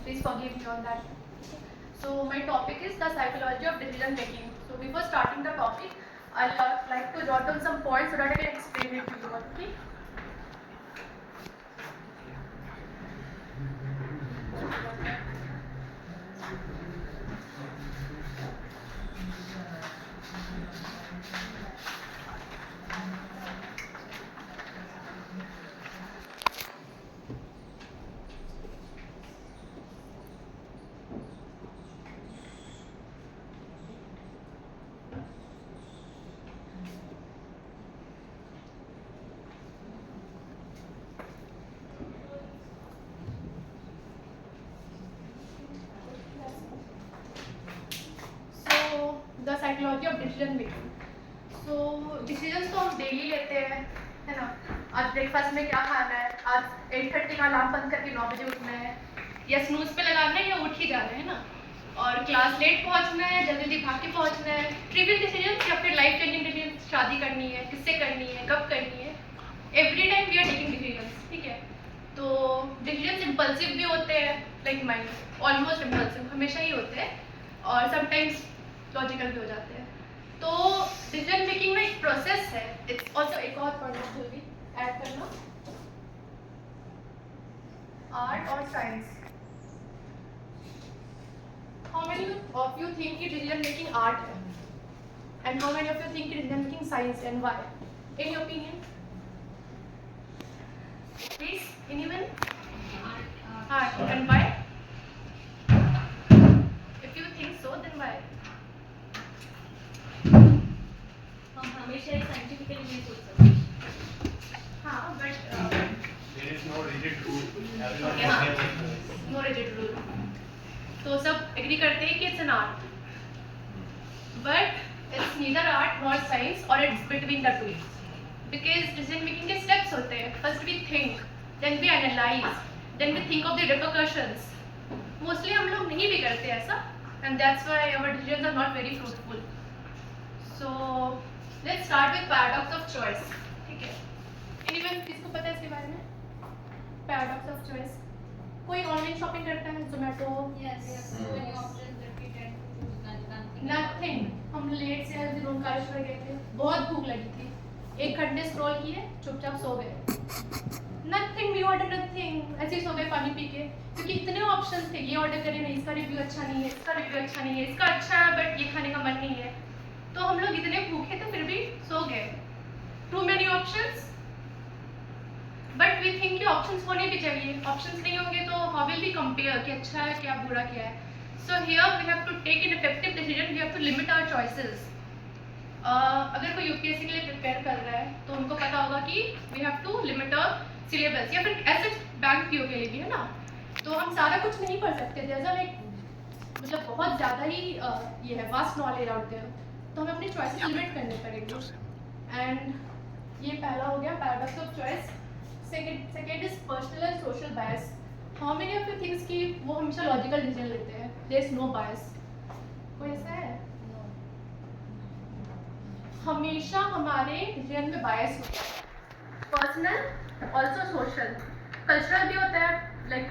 please forgive me on that. So my topic is the psychology of decision making. So before starting the topic, I'd like to jot down some points so that I can explain it to you. Okay? So the psychology of decision making. So decisions तो हम daily लेते हैं, है ना? आज breakfast में क्या खाना है, आज 8:30 का अलार्म बंद करके 9 बजे उठना है, या स्नूज पे लगाना है या उठ ही जाना है ना? और क्लास लेट पहुंचना है, जल्दी जल्दी भाग के पहुंचना है, ट्रिवियल डिसीजंस या फिर लाइफ चेंजिंग डिसीजंस, शादी करनी है, किससे करनी है, कब करनी है, every time we are taking decisions, ठीक है? तो डिसीजंस इम्पल्सिव भी होते हैं, लाइक माइंड ऑलमोस्ट इम्पल्सिव हमेशा ही होते हैं, और समटाइम्स लॉजिकल भी हो जाते हैं. तो डिसीजन मेकिंग में एक प्रोसेस है. इट्स ऑल्सो एक और पॉइंट जल्दी ऐड करना, आर्ट और science. How many of you think कि डिसीजन मेकिंग आर्ट है, and how many of you think कि decision making science, and why? In your opinion please, anyone? Art. And why? If you think so then why? हम हमेशा scientifically नहीं सोच सकते. हाँ, but There is no rigid rule. Okay, हाँ. No rigid rule. तो सब एग्री करते हैं कि it's an art, but it's neither art not science, और it's between the two. Because decision making के स्टेप्स होते हैं. First we think, then we analyse, then we think of the repercussions. Mostly हम लोग नहीं भी करते ऐसा, and that's why our decisions are not very fruitful. So let's start with paradox of choice. ठीक है? एनीवन किसको पता है इसके बारे में? Paradox of choice. कोई ऑनलाइन शॉपिंग करता है? जोमेटो? नथिंग. हम लेट से ओंकारेश्वर गए थे, बहुत भूख लगी थी, 1 घंटे स्क्रॉल किए, चुपचाप सो गए. नथिंग, वी ऑर्डर नथिंग, ऐसे ही सो गए पानी पी के, क्योंकि इतने ऑप्शन थे. ये ऑर्डर करिए, नहीं इसका रिव्यू अच्छा नहीं है, इसका रिव्यू अच्छा नहीं है, इसका अच्छा है बट ये खाने का मन नहीं है. तो हम लोग इतने भूखे थे फिर भी सो गए. Too many options, but we think कि ऑप्शंस होने भी चाहिए. ऑप्शंस नहीं होंगे तो हाउ विल वी कंपेयर कि अच्छा है क्या बुरा क्या है. So here we have to take an effective decision. We have to limit our choices. अगर कोई यूपीएससी के लिए प्रिपेयर कर रहा है तो उनको पता होगा कि we have to limit our syllabus, या फिर ऐसे बैंक पीओ के लिए भी है ना. तो हम सारा कुछ नहीं पढ़ सकते. जैसा लाइक मतलब बहुत ज़्यादा ही ये है, वास्ट नॉलेज आउट देयर. तो हमें अपनी चॉइसेस लिमिट करने पड़ेंगे. एंड ये पहला हो गया paradox of choice. Second is personal and social bias. How many of you thinks कि वो हमेशा लॉजिकल डिसीजन लेते हैं, देयर इज नो बायस? कोई ऐसा है? हमेशा हमारे डिसीजन में बायस होता है. पर्सनल, ऑल्सो सोशल, कल्चरल भी होता है. लाइक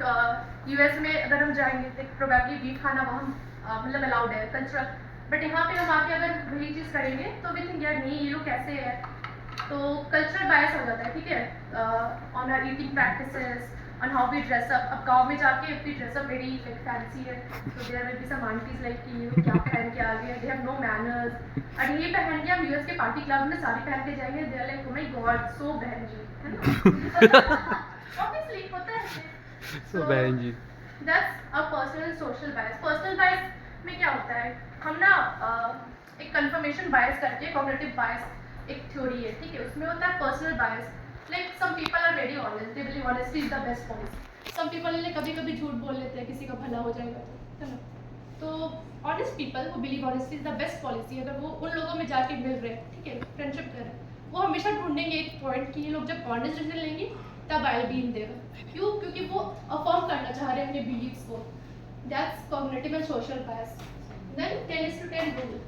यूएस में अगर हम जाएंगे तो प्रोबेबली बीफ खाना वहाँ मतलब अलाउड है, कल्चरल. बट यहाँ पे हम आके अगर वही चीज़ करेंगे तो वी थिंक यार नहीं ये लोग कैसे है. तो कल्चरल बायस हो जाता है. ठीक है? On our eating practices, on how we dress up. अब गाँव में जाके if we dress up very like fancy है तो there will be some aunties like कि ये क्या पहन के आ गए, दे हैव नो मैनर्स. और ये पहन के हम यूएस के पार्टी क्लब में साड़ी पहन के जाएंगे, they are like oh my God so बहन जी, है ना? ऑब्वियसली होता है ऐसे. So बहन जी. That's a personal social bias. Personal bias में क्या होता है, हम ना एक कंफर्मेशन बायस करके, कॉग्निटिव बायस एक थ्योरी है. ठीक है? उसमें होता है personal bias. Like some people are very honest, they believe honesty is the best policy. Some people ने कभी कभी झूठ बोल लेते हैं किसी का भला हो जाएगा तो, है ना? तो ऑनेस्ट पीपल वो believe honesty is the best policy. अगर वो उन लोगों में जाके मिल रहे हैं, ठीक है, फ्रेंडशिप कर रहे हैं, वो हमेशा ढूंढेंगे एक पॉइंट कि ये लोग जब ऑनेस्ट डिसीजन लेंगे तब I will be in their. क्यों? क्योंकि वो अफर्म करना चाह रहे हैं अपने बिलीव्स को. That's cognitive and social bias. Then 10:10 rule.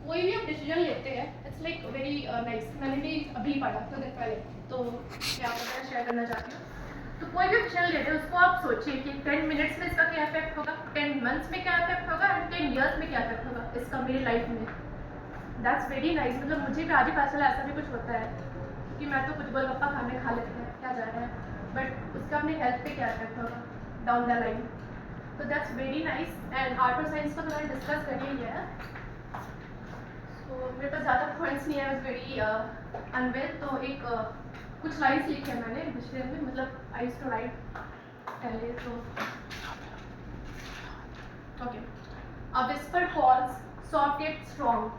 कोई भी हम डिसीजन लेते हैं, इट्स लाइक वेरी नाइस. मैंने भी अभी पढ़ा थोड़े पहले, तो मैं आपके साथ शेयर करना चाहती हूँ. तो कोई भी ऑप्शन ले रहे हो उसको आप सोचिए कि 10 मिनट्स में इसका क्या इफेक्ट होगा, 10 मंथ्स में क्या इफेक्ट होगा एंड 10 ईयर्स में क्या इफेक्ट होगा इसका मेरी लाइफ में। That's very nice. मतलब मुझे भी आज ही पता चला ऐसा भी कुछ होता है कि मैं तो कुछ गोलगप्पा खाने खा लेते हैं क्या जा रहा है, बट उसका अपनी हेल्थ पे क्या इफेक्ट होगा डाउन द लाइन। तो that's very nice. And art और साइंस को तो मैंने डिस्कस कर ही लिया है, तो मेरे पास ज़्यादा पॉइंट्स नहीं है। आई वाज वेरी अनवेल, तो एक कुछ लाइन्स लिखे हैं मैंने पिछले में, मतलब आई यूज्ड टू राइट पहले तो। Okay, a whisper calls soft yet strong.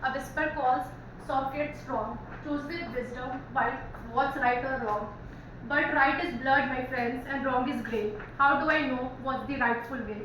A whisper calls, soft yet strong. Choose with wisdom, what's right or wrong. But right is blurred, my friends, and wrong is grey. How do I know what's the rightful way?